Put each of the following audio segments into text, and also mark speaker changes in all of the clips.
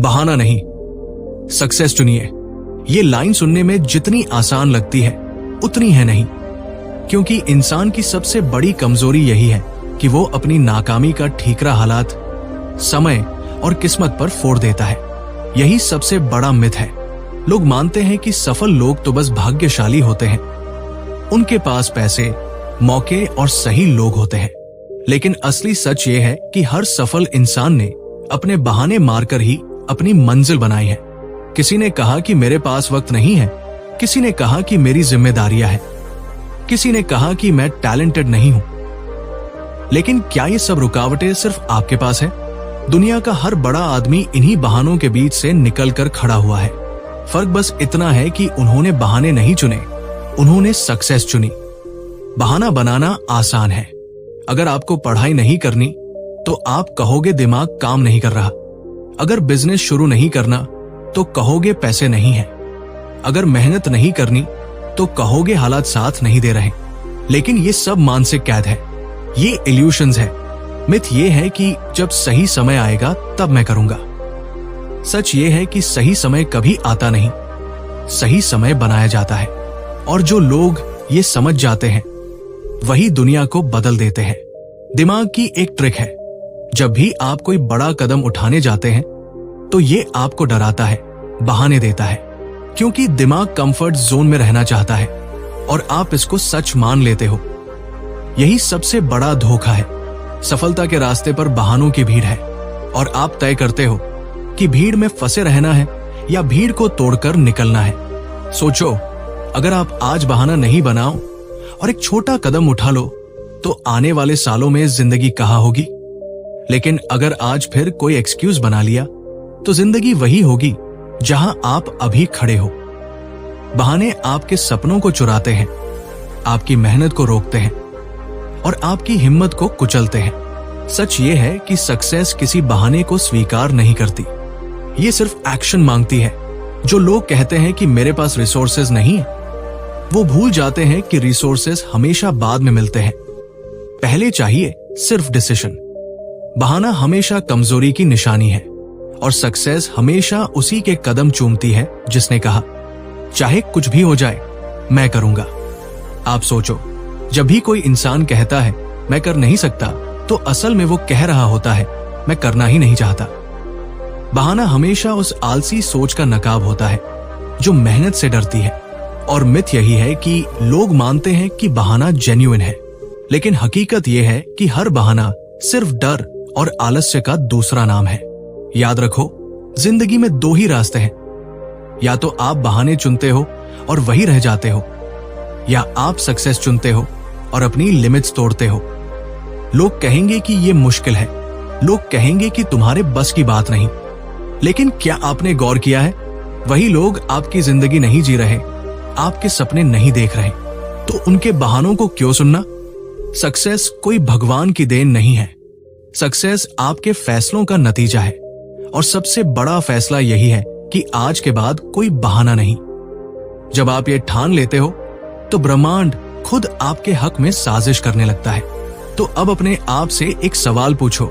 Speaker 1: बहाना नहीं, सक्सेस चुनिए। ये लाइन सुनने में जितनी आसान लगती है उतनी है नहीं, क्योंकि इंसान की सबसे बड़ी कमजोरी यही है कि वो अपनी नाकामी का ठीकरा हालात, समय और किस्मत पर फोड़ देता है। यही सबसे बड़ा मिथ है। लोग मानते हैं कि सफल लोग तो बस भाग्यशाली होते हैं, उनके पास पैसे, मौके और सही लोग होते हैं। लेकिन असली सच ये है कि हर सफल इंसान ने अपने बहाने मारकर ही अपनी मंजिल बनाई है। किसी ने कहा कि मेरे पास वक्त नहीं है, किसी ने कहा कि मेरी जिम्मेदारियां हैं, किसी ने कहा कि मैं टैलेंटेड नहीं हूं। लेकिन क्या ये सब रुकावटें सिर्फ आपके पास है? दुनिया का हर बड़ा आदमी इन्हीं बहानों के बीच से निकलकर खड़ा हुआ है। फर्क बस इतना है कि उन्होंने बहाने नहीं चुने, उन्होंने सक्सेस चुनी। बहाना बनाना आसान है। अगर आपको पढ़ाई नहीं करनी तो आप कहोगे दिमाग काम नहीं कर रहा। अगर बिजनेस शुरू नहीं करना तो कहोगे पैसे नहीं है। अगर मेहनत नहीं करनी तो कहोगे हालात साथ नहीं दे रहे। लेकिन ये सब मानसिक कैद है, ये इल्यूशंस है। मिथ ये है कि जब सही समय आएगा तब मैं करूंगा। सच ये है कि सही समय कभी आता नहीं, सही समय बनाया जाता है। और जो लोग ये समझ जाते हैं वही दुनिया को बदल देते हैं। दिमाग की एक ट्रिक है, जब भी आप कोई बड़ा कदम उठाने जाते हैं तो ये आपको डराता है, बहाने देता है, क्योंकि दिमाग कंफर्ट जोन में रहना चाहता है और आप इसको सच मान लेते हो। यही सबसे बड़ा धोखा है। सफलता के रास्ते पर बहानों की भीड़ है और आप तय करते हो कि भीड़ में फंसे रहना है या भीड़ को तोड़कर निकलना है। सोचो, अगर आप आज बहाना नहीं बनाओ और एक छोटा कदम उठा लो तो आने वाले सालों में जिंदगी कहाँ होगी। लेकिन अगर आज फिर कोई एक्सक्यूज बना लिया तो जिंदगी वही होगी जहां आप अभी खड़े हो। बहाने आपके सपनों को चुराते हैं, आपकी मेहनत को रोकते हैं और आपकी हिम्मत को कुचलते हैं। सच ये है कि सक्सेस किसी बहाने को स्वीकार नहीं करती, ये सिर्फ एक्शन मांगती है। जो लोग कहते हैं कि मेरे पास रिसोर्सेज नहीं है, वो भूल जाते हैं कि रिसोर्सेज हमेशा बाद में मिलते हैं, पहले चाहिए सिर्फ डिसीजन। बहाना हमेशा कमजोरी की निशानी है और सक्सेस हमेशा उसी के कदम चूमती है जिसने कहा, चाहे कुछ भी हो जाए मैं करूंगा। आप सोचो, जब भी कोई इंसान कहता है मैं कर नहीं सकता, तो असल में वो कह रहा होता है मैं करना ही नहीं चाहता। बहाना हमेशा उस आलसी सोच का नकाब होता है जो मेहनत से डरती है। और मिथ यही है कि लोग मानते हैं कि बहाना जेन्युइन है, लेकिन हकीकत यह है कि हर बहाना सिर्फ डर और आलस्य का दूसरा नाम है। याद रखो, जिंदगी में दो ही रास्ते हैं, या तो आप बहाने चुनते हो और वही रह जाते हो, या आप सक्सेस चुनते हो और अपनी लिमिट्स तोड़ते हो। लोग कहेंगे कि ये मुश्किल है, लोग कहेंगे कि तुम्हारे बस की बात नहीं, लेकिन क्या आपने गौर किया है, वही लोग आपकी जिंदगी नहीं जी रहे, आपके सपने नहीं देख रहे, तो उनके बहानों को क्यों सुनना? सक्सेस कोई भगवान की देन नहीं है, सक्सेस आपके फैसलों का नतीजा है। और सबसे बड़ा फैसला यही है कि आज के बाद कोई बहाना नहीं। जब आप ये ठान लेते हो तो ब्रह्मांड खुद आपके हक में साजिश करने लगता है। तो अब अपने आप से एक सवाल पूछो,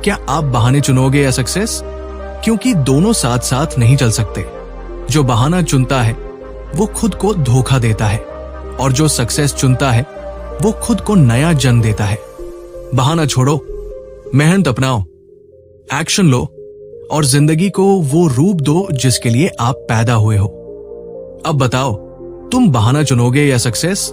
Speaker 1: क्या आप बहाने चुनोगे या सक्सेस? क्योंकि दोनों साथ साथ नहीं चल सकते। जो बहाना चुनता है वो खुद को धोखा देता है, और जो सक्सेस चुनता है वो खुद को नया जन्म देता है। बहाना छोड़ो, मेहनत अपनाओ, एक्शन लो और जिंदगी को वो रूप दो जिसके लिए आप पैदा हुए हो। अब बताओ, तुम बहाना चुनोगे या सक्सेस?